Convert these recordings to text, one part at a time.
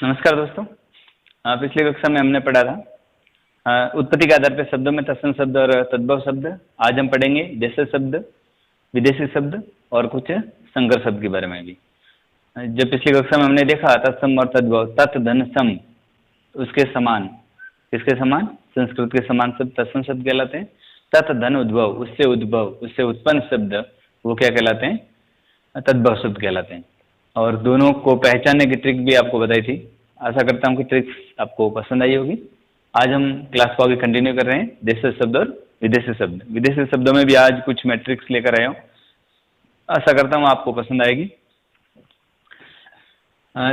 नमस्कार दोस्तों। पिछली कक्षा में हमने पढ़ा था उत्पत्ति के आधार पर शब्दों में तत्सम शब्द और तद्भव शब्द। आज हम पढ़ेंगे देशी शब्द, विदेशी शब्द और कुछ संकर शब्द के बारे में भी। जब पिछली कक्षा में हमने देखा तत्सम और तद्भव, तत् धन सम उसके समान, किसके समान? संस्कृत के समान शब्द तत्सम शब्द कहलाते हैं। तत् धन उद्भव, उससे उत्पन्न शब्द वो क्या कहलाते हैं? तद्भव शब्द कहलाते हैं। और दोनों को पहचानने की ट्रिक भी आपको बताई थी। आशा करता हूँ कि ट्रिक्स आपको पसंद आई होगी। आज हम क्लास को आगे कंटिन्यू कर रहे हैं देशी शब्द और विदेशी शब्द। विदेशी शब्दों में भी आज कुछ मैं ट्रिक्स लेकर आया हूँ, आशा करता हूँ आपको पसंद आएगी।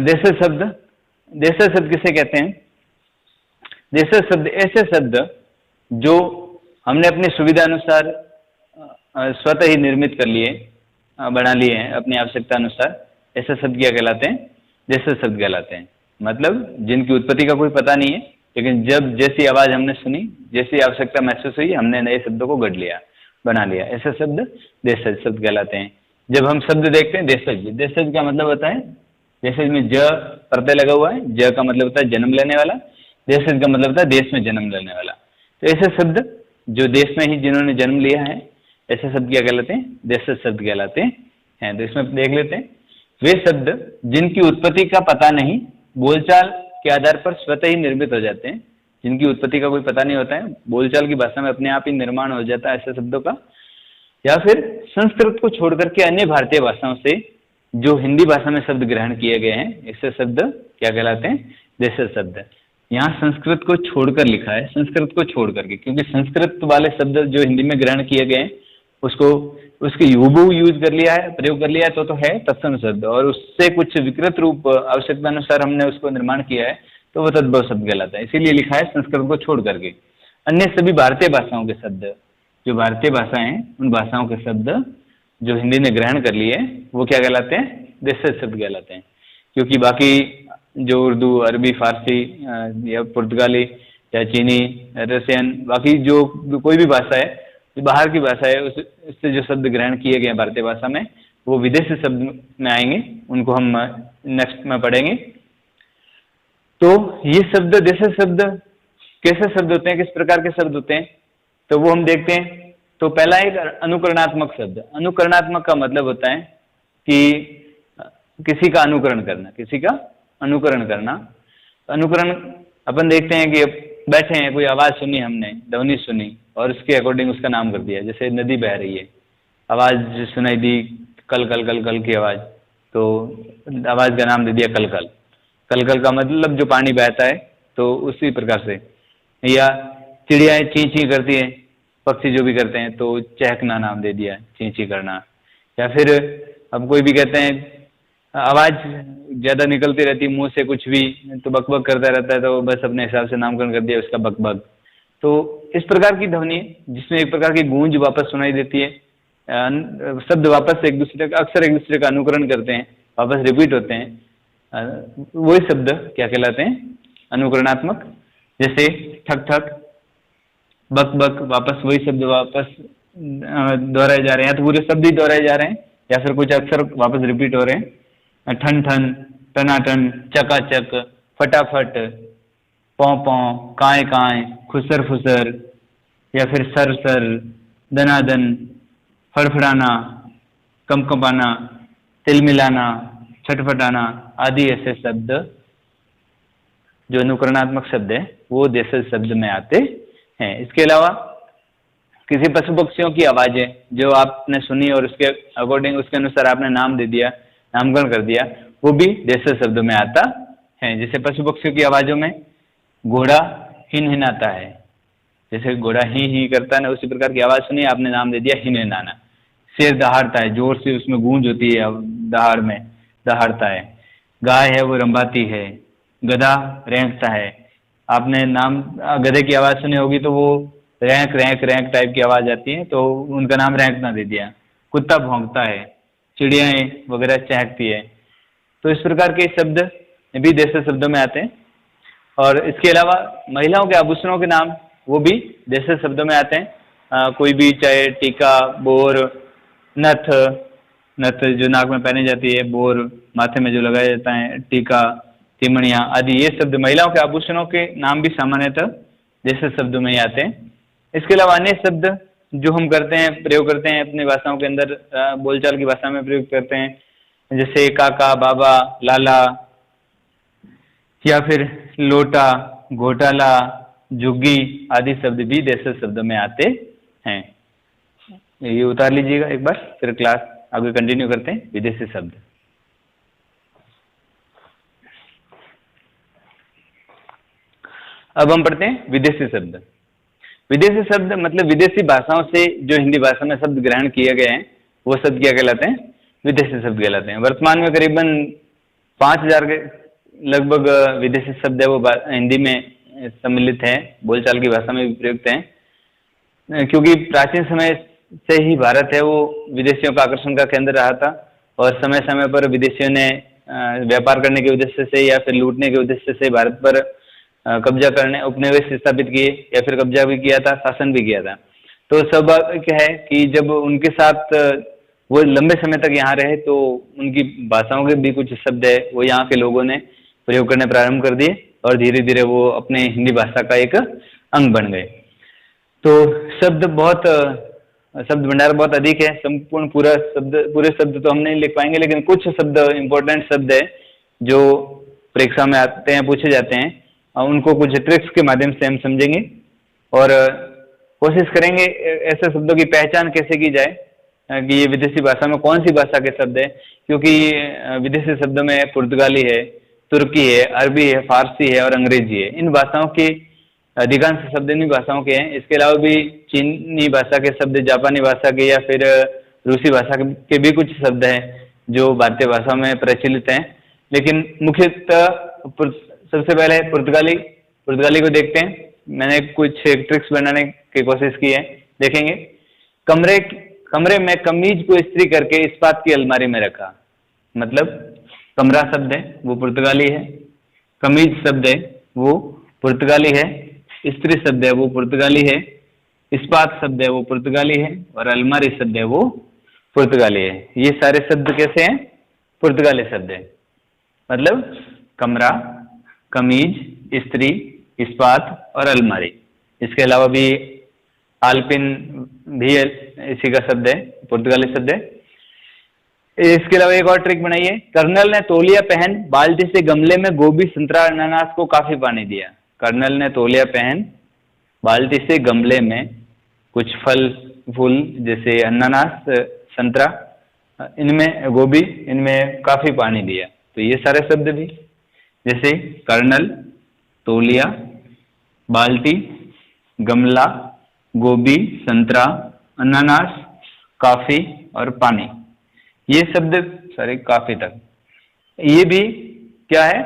देशी शब्द किसे कहते हैं? देशी शब्द ऐसे शब्द जो हमने अपनी सुविधा अनुसार स्वतः ही निर्मित कर लिए, बना लिए हैं अपनी आवश्यकता अनुसार। ऐसे शब्द क्या कहलाते हैं? देशी शब्द कहलाते हैं। मतलब जिनकी उत्पत्ति का कोई पता नहीं है, लेकिन जब जैसी आवाज़ हमने सुनी, जैसी आवश्यकता महसूस हुई, हमने नए शब्दों को गढ़ लिया, बना लिया। ऐसे शब्द देशज शब्द कहलाते हैं। जब हम शब्द देखते हैं देशज का मतलब होता है, देशज में ज प्रत्यय लगा हुआ है, ज का मतलब होता है जन्म लेने वाला, देशज का मतलब होता है देश में जन्म लेने वाला। तो ऐसे शब्द जो देश में ही जिन्होंने जन्म लिया है, ऐसे शब्द क्या कहलाते हैं? देशज शब्द कहलाते हैं। तो इसमें देख लेते हैं वे शब्द जिनकी उत्पत्ति का पता नहीं, बोलचाल के आधार पर स्वतः ही निर्मित हो जाते हैं। जिनकी उत्पत्ति का कोई पता नहीं होता है, बोलचाल की भाषा में अपने आप ही निर्माण हो जाता है ऐसे शब्दों का। या फिर संस्कृत को छोड़ करके अन्य भारतीय भाषाओं से जो हिंदी भाषा में शब्द ग्रहण किए गए हैं, ऐसे शब्द क्या कहलाते हैं? देशी शब्द। यहाँ संस्कृत को छोड़कर लिखा है, संस्कृत को छोड़ करके, क्योंकि संस्कृत वाले शब्द जो हिंदी में ग्रहण किए गए हैं उसके यूबहू यूज कर लिया है, प्रयोग कर लिया है, तो है तत्सम शब्द। और उससे कुछ विकृत रूप आवश्यकता अनुसार हमने उसको निर्माण किया है, तो वह तद्भव शब्द कहलाता है। इसीलिए लिखा है संस्कृत को छोड़ करके। अन्य सभी भारतीय भाषाओं के शब्द, जो भारतीय भाषाएं हैं, उन भाषाओं के शब्द जो हिंदी ने ग्रहण कर लिए वो क्या कहलाते हैं? देशी शब्द कहलाते हैं। क्योंकि बाकी जो उर्दू, अरबी, फारसी या पुर्तगाली या चीनी, रशियन, बाकी जो कोई भी भाषा है, जो बाहर की भाषा है, उससे जो शब्द ग्रहण किए गए भारतीय भाषा में, वो विदेशी शब्द में आएंगे। उनको हम नेक्स्ट में पढ़ेंगे। तो ये शब्द, देशी शब्द कैसे शब्द होते हैं, किस प्रकार के शब्द होते हैं, तो वो हम देखते हैं। तो पहला एक अनुकरणात्मक शब्द। अनुकरणात्मक का मतलब होता है कि किसी का अनुकरण करना, किसी का अनुकरण करना। अनुकरण अपन देखते हैं कि बैठे हैं, कोई आवाज़ सुनी हमने, ध्वनि सुनी, और उसके अकॉर्डिंग उसका नाम कर दिया। जैसे नदी बह रही है, आवाज़ सुनाई दी, कल कल कल कल की आवाज़, तो आवाज़ का नाम दे दिया कल कल। कल कल का मतलब जो पानी बहता है, तो उसी प्रकार से। या चिड़ियाएँ ची ची करती हैं, पक्षी जो भी करते हैं, तो चहकना नाम दे दिया, ची ची करना। या फिर अब कोई भी कहते हैं आवाज़ ज़्यादा निकलती रहती है मुंह से, कुछ भी तो बकबक करता रहता है, तो बस अपने हिसाब से नामकरण कर दिया उसका बकबक। तो इस प्रकार की ध्वनि, जिसमें एक प्रकार की गूंज वापस सुनाई देती है, शब्द वापस एक दूसरे का, अक्सर एक दूसरे का अनुकरण करते हैं, वापस रिपीट होते हैं, वही शब्द क्या कहलाते हैं? अनुकरणात्मक। जैसे ठक ठक, बक बक, वापस वही शब्द वापस दोहराए जा रहे हैं, या तो पूरे शब्द ही दोहराए जा रहे हैं, या फिर कुछ अक्सर वापस रिपीट हो रहे हैं। ठन ठन, टनाटन, चकाचक, फटाफट, पौ पौ, काए काए, खुसर फुसर, या फिर सर सर, दनादन, फड़फड़ाना, कंपकंपाना, तिलमिलाना, छटपटाना आदि ऐसे शब्द जो अनुकरणात्मक शब्द है, वो देशी शब्द में आते हैं। इसके अलावा किसी पशु पक्षियों की आवाज़ें जो आपने सुनी और उसके अकॉर्डिंग, उसके अनुसार आपने नाम दे दिया, नामकरण कर दिया, वो भी देशी शब्द में आता है। जैसे पशु पक्षियों की आवाज़ों में घोड़ा हिन हिनाता है, जैसे घोड़ा ही करता है ना, उसी प्रकार की आवाज़ सुनी, आपने नाम दे दिया हिन हिनाना। शेर दहाड़ता है, जोर से उसमें गूंज होती है, दहाड़ में दहाड़ता है। गाय है वो रंभाती है। गधा रेंकता है, आपने नाम गधे की आवाज़ सुनी होगी, तो वो रैंक रैंक रैंक टाइप की आवाज़ आती है, तो उनका नाम रैंकना दे दिया। कुत्ता भौंकता है, चिड़ियाएँ वगैरह चहकती है। तो इस प्रकार के शब्द भी देशी शब्दों में आते हैं। और इसके अलावा महिलाओं के आभूषणों के नाम, वो भी देशी शब्दों में आते हैं। कोई भी, चाहे टीका, बोर, नथ जो नाक में पहनी जाती है, बोर माथे में जो लगाया जाता है, टीका, सिमणिया आदि ये शब्द महिलाओं के आभूषणों के नाम भी सामान्यतः जैसे शब्दों में ही आते हैं। इसके अलावा अन्य शब्द जो हम करते हैं, प्रयोग करते हैं अपनी भाषाओं के अंदर, बोलचाल की भाषा में प्रयोग करते हैं, जैसे काका, बाबा, लाला, या फिर लोटा, घोटाला, झुग्गी आदि शब्द भी देशज शब्दों में आते हैं। ये उतार लीजिएगा एक बार, फिर क्लास आगे कंटिन्यू करते हैं। विदेशी शब्द, अब हम पढ़ते हैं विदेशी शब्द। विदेशी शब्द मतलब विदेशी भाषाओं से जो हिंदी भाषा में शब्द ग्रहण किए गए हैं वो शब्द क्या कहलाते हैं? विदेशी शब्द कहलाते हैं। वर्तमान में करीबन 5000 के लगभग विदेशी शब्द है वो हिंदी में सम्मिलित हैं, बोलचाल की भाषा में भी प्रयुक्त हैं, क्योंकि प्राचीन समय से ही भारत है वो विदेशियों का आकर्षण का केंद्र रहा था, और समय समय पर विदेशियों ने व्यापार करने के उद्देश्य से या फिर लूटने के उद्देश्य से भारत पर कब्जा करने, उपनिवेश स्थापित किए या फिर कब्जा भी किया था, शासन भी किया था। तो स्वाभाविक है कि जब उनके साथ वो लंबे समय तक यहाँ रहे तो उनकी भाषाओं के भी कुछ शब्द है वो यहाँ के लोगों ने प्रयोग करने प्रारंभ कर दिए, और धीरे धीरे वो अपने हिंदी भाषा का एक अंग बन गए। तो शब्द भंडार बहुत अधिक है, संपूर्ण पूरे शब्द तो हम नहीं लिख पाएंगे, लेकिन कुछ शब्द इंपॉर्टेंट शब्द है जो परीक्षा में आते हैं, पूछे जाते हैं, उनको कुछ ट्रिक्स के माध्यम से हम समझेंगे और कोशिश करेंगे ऐसे शब्दों की पहचान कैसे की जाए कि ये विदेशी भाषा में कौन सी भाषा के शब्द है, क्योंकि विदेशी शब्दों में पुर्तगाली है, तुर्की है, अरबी है, फारसी है और अंग्रेजी है। इन भाषाओं के अधिकांश शब्द इन भाषाओं के हैं। इसके अलावा भी चीनी भाषा के शब्द, जापानी भाषा के या फिर रूसी भाषा के भी कुछ शब्द हैं जो भारतीय भाषा में प्रचलित हैं, लेकिन मुख्यतः सबसे पहले पुर्तगाली को देखते हैं। मैंने कुछ ट्रिक्स बनाने की कोशिश की है, देखेंगे। कमरे में कमीज को इस्त्री करके इस्पात की अलमारी में रखा, मतलब कमरा शब्द है वो पुर्तगाली है, कमीज शब्द है वो पुर्तगाली है, इस्त्री शब्द है वो पुर्तगाली है, इस्पात शब्द है वो पुर्तगाली है, और अलमारी शब्द है वो पुर्तगाली है। ये सारे शब्द कैसे हैं? पुर्तगाली शब्द है। मतलब कमरा, कमीज, इस्त्री, इस्पात और अलमारी। इसके अलावा भी आल्पिन भी इसी का शब्द है, पुर्तगाली शब्द है। इसके अलावा एक और ट्रिक बनाइए। कर्नल ने तौलिया पहन बाल्टी से गमले में गोभी, संतरा, अनानास को काफी पानी दिया। कर्नल ने तौलिया पहन बाल्टी से गमले में कुछ फल फूल जैसे अनानास, संतरा, इनमें गोभी, इनमें काफी पानी दिया। तो ये सारे शब्द भी जैसे कर्नल, तौलिया, बाल्टी, गमला, गोभी, संतरा, अनानास, काफी और पानी, ये शब्द सारे काफी तक ये भी क्या है?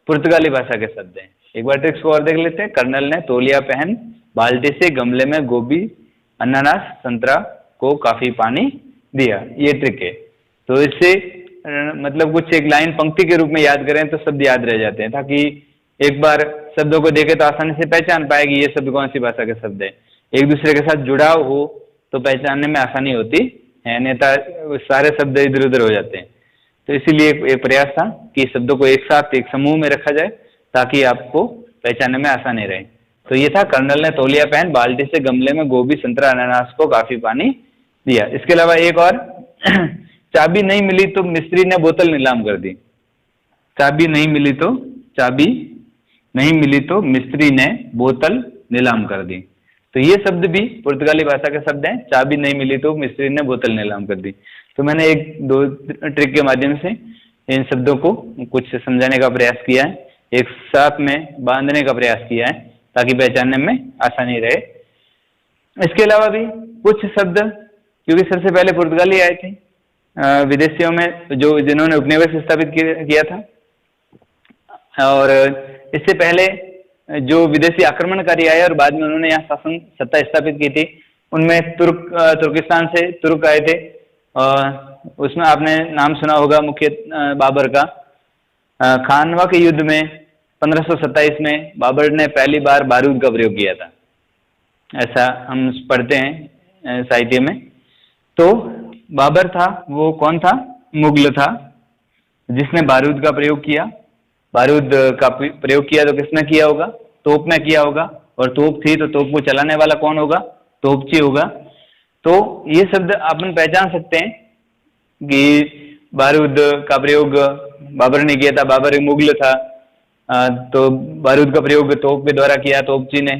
पुर्तगाली भाषा के शब्द हैं। एक बार ट्रिक्स को और देख लेते हैं। कर्नल ने तौलिया पहन बाल्टी से गमले में गोभी, अनानास, संतरा को काफी पानी दिया। ये ट्रिक है। तो इससे मतलब कुछ एक लाइन पंक्ति के रूप में याद करें तो शब्द याद रह जाते हैं, ताकि एक बार शब्दों को देखे तो आसानी से पहचान पाएगी ये शब्द कौन सी भाषा के शब्द है। एक दूसरे के साथ जुड़ाव हो तो पहचानने में आसानी होती है, अन्यथा सारे शब्द इधर उधर हो जाते हैं। तो इसीलिए एक प्रयास था कि शब्दों को एक साथ एक समूह में रखा जाए ताकि आपको पहचानने में आसानी रहे। तो ये था, कर्नल ने तौलिया पहन बाल्टी से गमले में गोभी, संतरा, अनानास को काफी पानी दिया। इसके अलावा एक और चाबी नहीं मिली तो मिस्त्री ने बोतल नीलाम कर दी। चाबी नहीं मिली तो मिस्त्री ने बोतल नीलाम कर दी। तो ये शब्द भी पुर्तगाली भाषा के शब्द हैं। चाबी नहीं मिली तो मिस्त्री ने बोतल नीलाम कर दी। तो मैंने एक दो ट्रिक के माध्यम से इन शब्दों को कुछ समझाने का प्रयास किया है, एक साथ में बांधने का प्रयास किया है ताकि पहचानने में आसानी रहे। इसके अलावा भी कुछ शब्द, क्योंकि सबसे पहले पुर्तगाली आए थे विदेशियों में जिन्होंने उपनिवेश स्थापित किया था, और इससे पहले जो विदेशी आक्रमणकारी आए और बाद में उन्होंने यहाँ शासन सत्ता स्थापित की थी, उनमें तुर्किस्तान से तुर्क आए थे। उसमें आपने नाम सुना होगा मुख्य बाबर का। खानवा के युद्ध में 1527 में बाबर ने पहली बार बारूद का प्रयोग किया था, ऐसा हम पढ़ते हैं साहित्य में। तो बाबर था, वो कौन था? मुगल था जिसने बारूद का प्रयोग किया। बारूद का प्रयोग किया तो किसने किया होगा? तोप में किया होगा, और तोप थी तो तोप को चलाने वाला कौन होगा? तोपची होगा। तो ये शब्द अपन पहचान सकते हैं कि बारूद का प्रयोग बाबर ने किया था, बाबर एक मुगल था, तो बारूद का प्रयोग तोप के द्वारा किया तोपची ने,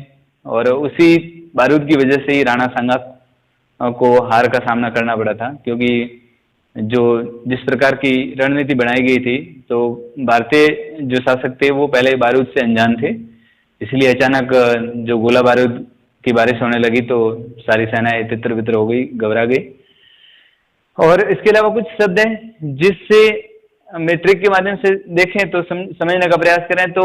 और उसी बारूद की वजह से ही राणा सांगा को हार का सामना करना पड़ा था, क्योंकि जो जिस प्रकार की रणनीति बनाई गई थी, तो भारतीय जो शासक थे वो पहले बारूद से अनजान थे, इसलिए अचानक जो गोला बारूद की बारिश होने लगी तो सारी सेनाएं तितर बितर हो गई, घबरा गई। और इसके अलावा कुछ शब्द हैं जिससे मैट्रिक के माध्यम से देखें तो समझने का प्रयास करें, तो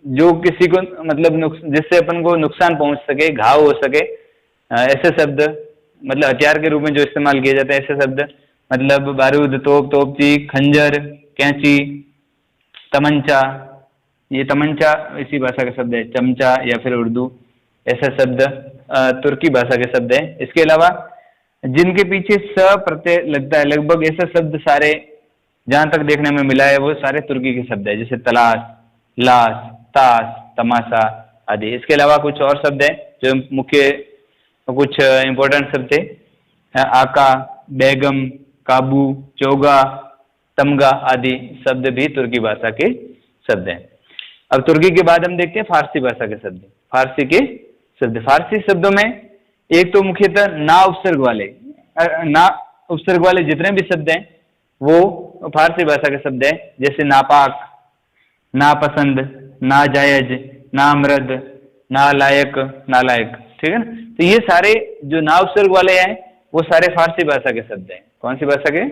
जो किसी को मतलब जिससे अपन को नुकसान पहुंच सके, घाव हो सके, ऐसे शब्द, मतलब हथियार के रूप में जो इस्तेमाल किए जाते हैं ऐसे शब्द, मतलब बारूद, तोप, तोपची, खंजर, कैंची, तमंचा, ये तमंचा इसी भाषा का शब्द है, चमचा या फिर उर्दू, ऐसा शब्द तुर्की भाषा के शब्द है। इसके अलावा जिनके पीछे स प्रत्यय लगता है, लगभग ऐसे शब्द सारे जहां तक देखने में मिला है वो सारे तुर्की के शब्द है, जैसे तलाश, लाश, ताश, तमाशा आदि। इसके अलावा कुछ और शब्द है जो मुख्य कुछ इंपॉर्टेंट शब्द थे, आका, बेगम, काबू, चोगा, तमगा आदि शब्द भी तुर्की भाषा के शब्द हैं। अब तुर्की के बाद हम देखते हैं फारसी भाषा के शब्द। फारसी के शब्द, फारसी शब्दों में एक तो मुख्यतः ना उपसर्ग वाले जितने भी शब्द हैं वो फारसी भाषा के शब्द हैं, जैसे नापाक, नापसंद, नाजायज, नामर्द, नालायक, नालायक, ठीक है ना। तो ये सारे जो ना उपसर्ग वाले हैं वो सारे फारसी भाषा के शब्द हैं। कौन सी भाषा के?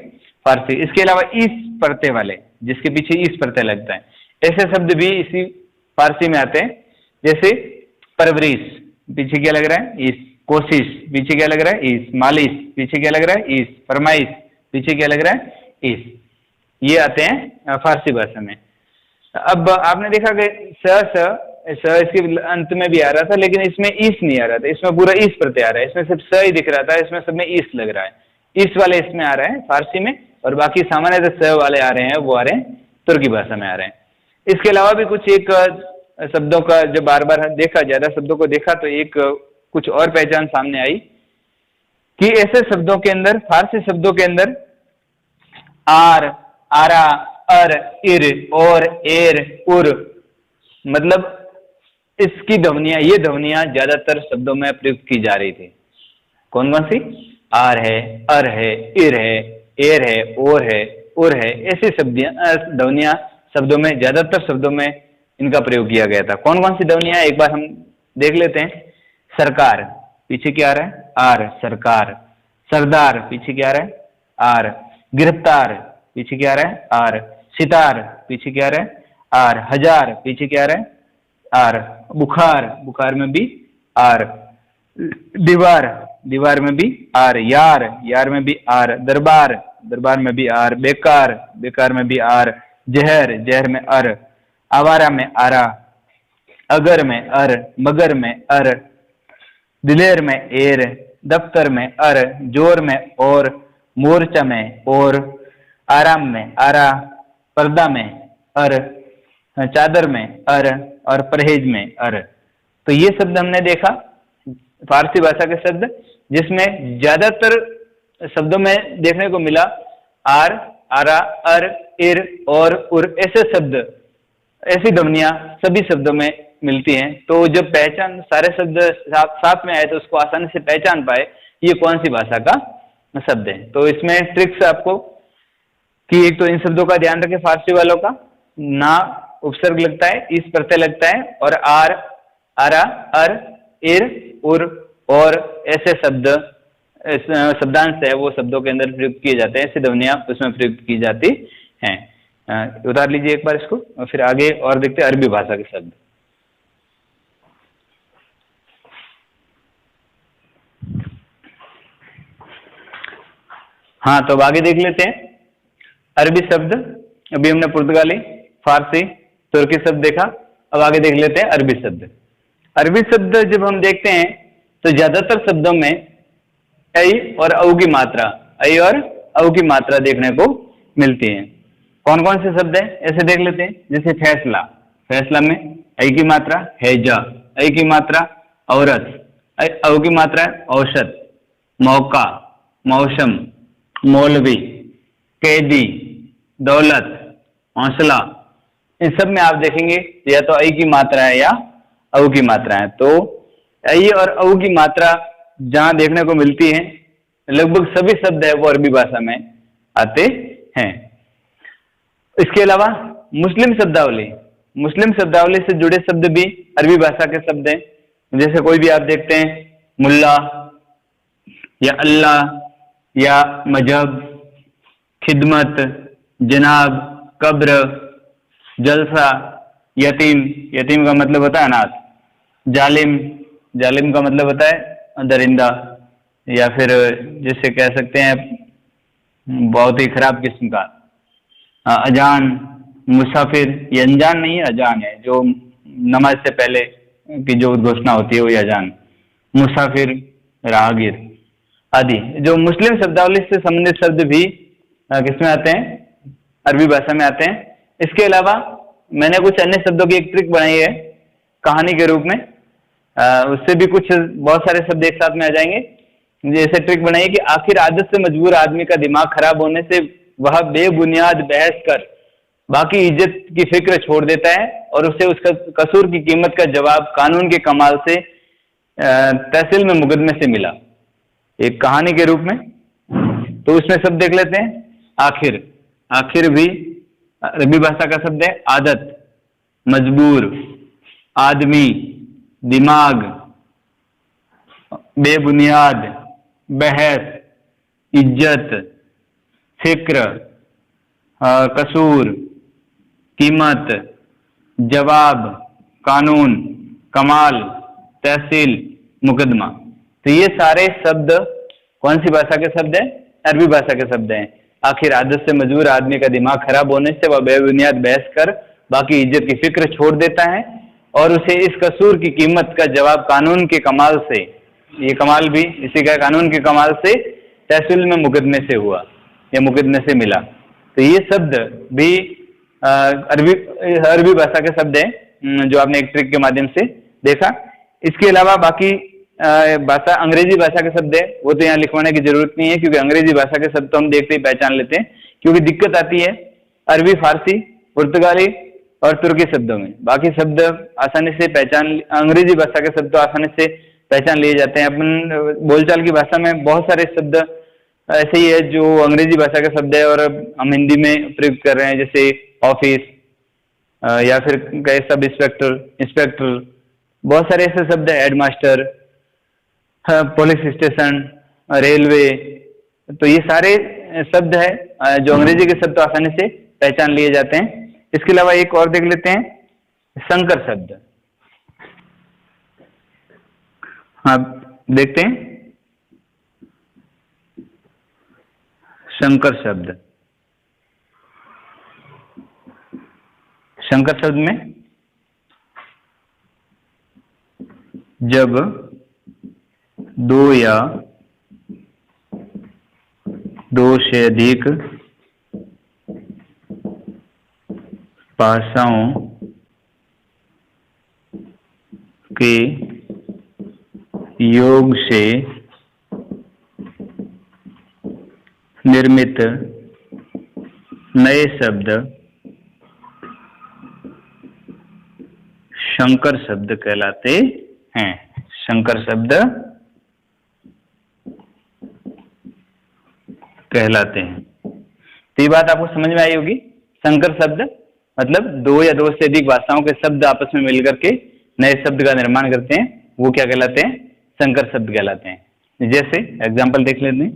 फारसी। इसके अलावा ईस प्रत्यय वाले, जिसके पीछे ईस प्रत्यय लगता है, ऐसे शब्द भी इसी फारसी में आते हैं, जैसे परवरिश, पीछे क्या लग रहा है? ईस। कोशिश, पीछे क्या लग रहा है? ईस। मालिश, पीछे क्या लग रहा है? ईस। फरमाइश, पीछे क्या लग रहा है? ईस। ये आते हैं फारसी भाषा में। अब आपने देखा कि स इसके अंत में भी आ रहा था, लेकिन इसमें ईस नहीं आ रहा था, इसमें पूरा ईस प्रत्यय आ रहा है, इसमें सिर्फ स ही दिख रहा था, इसमें सब में ईस लग रहा है। ईस वाले इसमें आ रहे हैं फारसी में, और बाकी सामान्य स वाले आ रहे हैं वो आ रहे हैं तुर्की भाषा में आ रहे हैं। इसके अलावा भी कुछ एक शब्दों का जब बार बार देखा, ज्यादा शब्दों को देखा, तो एक कुछ और पहचान सामने आई कि ऐसे शब्दों के अंदर, फारसी शब्दों के अंदर आर, आरा, अर, इर, और, एर, उर, मतलब इसकी ध्वनियां, ये ध्वनियां ज्यादातर शब्दों में प्रयुक्त की जा रही थी। कौन कौन सी? आर है, अर है, इर है, एर है, और है, उर है, ऐसी ध्वनियां शब्दों में, ज्यादातर शब्दों में इनका प्रयोग किया गया था। कौन कौन सी ध्वनियां एक बार हम देख लेते हैं। सरकार, पीछे क्या आ रहा है? आर, सरकार। सरदार, पीछे क्या आ रहा है? आर। गिरफ्तार, पीछे क्या आ रहा है? आर। सितार, पीछे क्या आ रहा है? आर। हजार, पीछे क्या आ रहा है? आर। बुखार, बुखार में भी आर। दीवार, दीवार में भी आर। यार, यार में भी आर। दरबार, दरबार में भी आर। बेकार, बेकार में भी आर। जहर, जहर में अर। आवारा में आरा। अगर में अर। मगर में अर। दिलेर में एर। दफ्तर में अर। जोर में और। मोर्चा में और। आराम में आरा। पर्दा में अर। चादर में अर, और परहेज में अर। तो ये शब्द हमने देखा फारसी भाषा के शब्द, जिसमें ज्यादातर शब्दों में देखने को मिला आर, आरा, अर, इर, और उर, ऐसे शब्द, ऐसी ध्वनियां सभी शब्दों में मिलती हैं। तो जब पहचान, सारे शब्द साथ में आए तो उसको आसानी से पहचान पाए ये कौन सी भाषा का शब्द है। तो इसमें ट्रिक्स आपको कि एक तो इन शब्दों का ध्यान रखें, फारसी वालों का ना उपसर्ग लगता है, इस प्रत्यय लगता है, और आर, आरा, अर, इर, उर, और ऐसे शब्द शब्दांश है वो शब्दों के अंदर प्रयुक्त किए जाते हैं, ऐसी ध्वनियां उसमें प्रयुक्त की जाती हैं। उतार लीजिए एक बार इसको, और फिर आगे और देखते हैं अरबी भाषा के शब्द। हाँ, तो अब आगे देख लेते हैं अरबी शब्द। अभी हमने पुर्तगाली, फारसी, तुर्की शब्द देखा, अब आगे देख लेते हैं अरबी शब्द। अरबी शब्द जब हम देखते हैं तो ज्यादातर शब्दों में ऐ और औ की मात्रा, ऐ और औ की मात्रा देखने को मिलती है। कौन कौन से शब्द है ऐसे देख लेते हैं। जैसे फैसला, फैसला में ऐ की मात्रा हैजा, ऐ की मात्रा औरत, औ की मात्रा औसत, मौका, मौसम, मौलवी, कैदी, दौलत, हौसला, इन सब में आप देखेंगे या तो ऐ की मात्रा है या औ की मात्रा है। तो ऐ और औ की मात्रा जहां देखने को मिलती है लगभग सभी शब्द है वो अरबी भाषा में आते हैं। इसके अलावा मुस्लिम शब्दावली, मुस्लिम शब्दावली से जुड़े शब्द भी अरबी भाषा के शब्द हैं। जैसे कोई भी आप देखते हैं मुल्ला या अल्लाह या मजहब, खिदमत, जनाब, कब्र, जलसा, यतीम, यतीम का मतलब होता है अनाथ, जालिम, जालिम का मतलब होता है दरिंदा, या फिर जिसे कह सकते हैं बहुत ही खराब किस्म का। अजान, मुसाफिर, ये अनजान नहीं है, अजान है, जो नमाज से पहले की जो घोषणा होती है वही अजान। मुसाफिर, राहगीर आदि जो मुस्लिम शब्दावली से संबंधित शब्द भी किसमें आते हैं, अरबी भाषा में आते हैं। इसके अलावा मैंने कुछ अन्य शब्दों की एक ट्रिक बनाई है कहानी के रूप में, उससे भी कुछ बहुत सारे शब्द एक साथ में आ जाएंगे। जैसे ट्रिक बनाई कि आखिर आदत से मजबूर आदमी का दिमाग खराब होने से वह बेबुनियाद बहस कर बाकी इज्जत की फिक्र छोड़ देता है और उसे उसका कसूर की कीमत का जवाब कानून के कमाल से तहसील में मुकदमे से मिला, एक कहानी के रूप में। तो उसमें सब देख लेते हैं। आखिर, आखिर भी अरबी भाषा का शब्द है। आदत, मजबूर, आदमी, दिमाग, बेबुनियाद, बहस, इज्जत, फिक्र, कसूर, कीमत, जवाब, कानून, कमाल, तहसील, मुकदमा। तो ये सारे शब्द कौन सी भाषा के शब्द हैं, अरबी भाषा के शब्द हैं। आखिर आदत से मजबूर आदमी का दिमाग खराब होने से वह बेबुनियाद बहस कर बाकी इज्जत की फिक्र छोड़ देता है और उसे इस कसूर की कीमत का जवाब कानून के कमाल से, ये कमाल भी इसी का कानून के कमाल से तहसील में मुकदमे से हुआ या मुकदमे से मिला। तो ये शब्द भी अरबी भाषा के शब्द हैं जो आपने एक ट्रिक के माध्यम से देखा। इसके अलावा बाकी भाषा अंग्रेजी भाषा के शब्द है वो तो यहाँ लिखवाने की जरूरत नहीं है क्योंकि अंग्रेजी भाषा के शब्द तो हम देखते ही पहचान लेते हैं। क्योंकि दिक्कत आती है अरबी, फारसी, पुर्तगाली और तुर्की शब्दों में। बाकी शब्द आसानी से पहचान, अंग्रेजी भाषा के शब्द तो आसानी से पहचान लिए जाते हैं। अपन बोलचाल की भाषा में बहुत सारे शब्द ऐसे ही है जो अंग्रेजी भाषा के शब्द है और हम हिंदी में प्रयुक्त कर रहे हैं, जैसे ऑफिस या फिर कई सब इंस्पेक्टर, इंस्पेक्टर, बहुत सारे ऐसे शब्द है, हेडमास्टर, पुलिस स्टेशन, रेलवे। तो ये सारे शब्द है जो अंग्रेजी के शब्द तो आसानी से पहचान लिए जाते हैं। इसके अलावा एक और देख लेते हैं, संकर शब्द। हाँ देखते हैं संकर शब्द। संकर शब्द में जब दो या दो से अधिक भाषाओं के योग से निर्मित नए शब्द संकर शब्द कहलाते हैं। संकर शब्द कहलाते हैं। तो ये बात आपको समझ में आई होगी। संकर शब्द मतलब दो या दो से अधिक भाषाओं के शब्द आपस में मिलकर के नए शब्द का निर्माण करते हैं, वो क्या कहलाते हैं, संकर शब्द कहलाते हैं। जैसे एग्जांपल देख लेते हैं,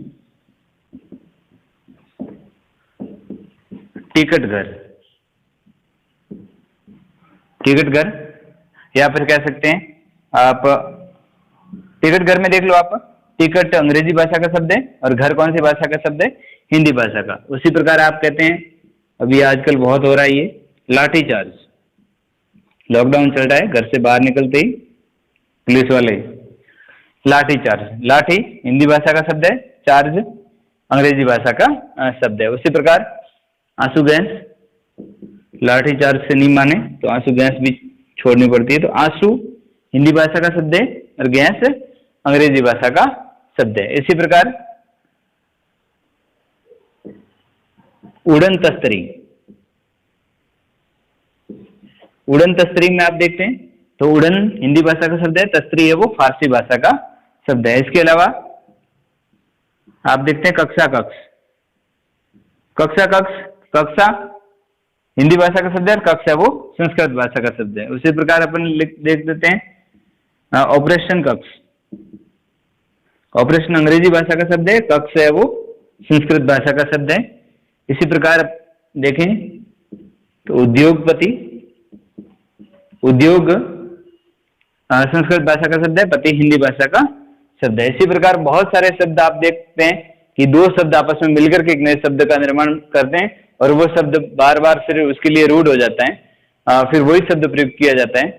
टिकट घर, टिकट घर, या फिर कह सकते हैं आप टिकट घर में देख लो आप, टिकट अंग्रेजी भाषा का शब्द है और घर कौन सी भाषा का शब्द है, हिंदी भाषा का। उसी प्रकार आप कहते हैं, अभी आजकल बहुत हो रहा है ये लाठी चार्ज, लॉकडाउन चल रहा है, घर से बाहर निकलते ही पुलिस वाले लाठी चार्ज, लाठी हिंदी भाषा का शब्द है, चार्ज अंग्रेजी भाषा का शब्द है। उसी प्रकार आंसू गैस लाठी चार्ज से नहीं माने तो आंसू गैस भी छोड़नी पड़ती है। तो आंसू हिंदी भाषा का शब्द है और गैस अंग्रेजी भाषा का शब्द है। इसी प्रकार उड़न तस्तरी, उड़न तस्तरी में आप देखते हैं तो उड़न हिंदी भाषा का शब्द है, तस्तरी है वो फारसी भाषा का शब्द है। इसके अलावा आप देखते हैं कक्षा कक्ष, कक्षा कक्ष, कक्षा हिंदी भाषा का शब्द है और कक्ष है वो संस्कृत भाषा का शब्द है। उसी प्रकार अपन देख देते हैं ऑपरेशन कक्ष, ऑपरेशन अंग्रेजी भाषा का शब्द है, कक्ष है वो संस्कृत भाषा का शब्द है। इसी प्रकार देखें तो उद्योगपति, उद्योग संस्कृत भाषा का शब्द है, पति हिंदी भाषा का शब्द है। इसी प्रकार बहुत सारे शब्द आप देखते हैं कि दो शब्द आपस में मिलकर के एक नए शब्द का निर्माण करते हैं और वो शब्द बार बार फिर उसके लिए रूढ़ हो जाता है, फिर वही शब्द प्रयोग किया जाता है,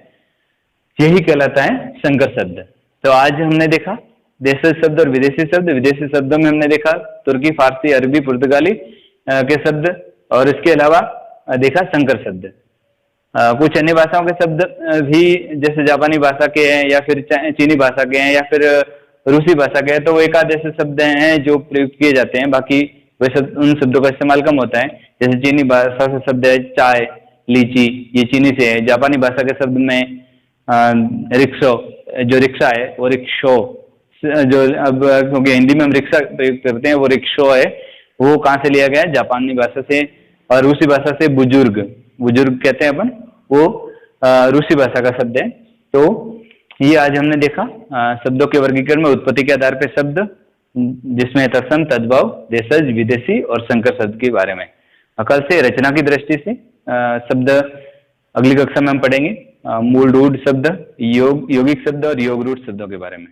यही कहलाता है संकर शब्द। तो आज हमने देखा देशी शब्द और विदेशी शब्द। विदेशी शब्दों में हमने देखा तुर्की, फारसी, अरबी, पुर्तगाली के शब्द और इसके अलावा देखा संकर शब्द। कुछ अन्य भाषाओं के शब्द भी जैसे जापानी भाषा के हैं या फिर चीनी भाषा के हैं या फिर रूसी भाषा के हैं, तो वो एक आध ऐसे शब्द हैं जो प्रयोग किए जाते हैं, बाकी वैसे उन शब्दों का इस्तेमाल कम होता है। जैसे चीनी भाषा से शब्द है चाय, लीची, ये चीनी से है। जापानी भाषा के शब्द में रिक्शो, जो रिक्शा है वो रिक्शो, जो अब क्योंकि हिंदी में हम रिक्शा प्रयोग करते हैं वो रिक्शो है, वो कहाँ से लिया गया है? जापानी भाषा से। और रूसी भाषा से बुजुर्ग, बुजुर्ग कहते हैं अपन, वो रूसी भाषा का शब्द है। तो ये आज हमने देखा शब्दों के वर्गीकरण में उत्पत्ति के आधार पर शब्द, जिसमें तत्सम, तद्भव, देशज, विदेशी और संकर शब्द के बारे में। कल से रचना की दृष्टि से शब्द अगली कक्षा में हम पढ़ेंगे, मूल रूढ़ शब्द, यौगिक शब्द और योग रूढ़ शब्दों के बारे में।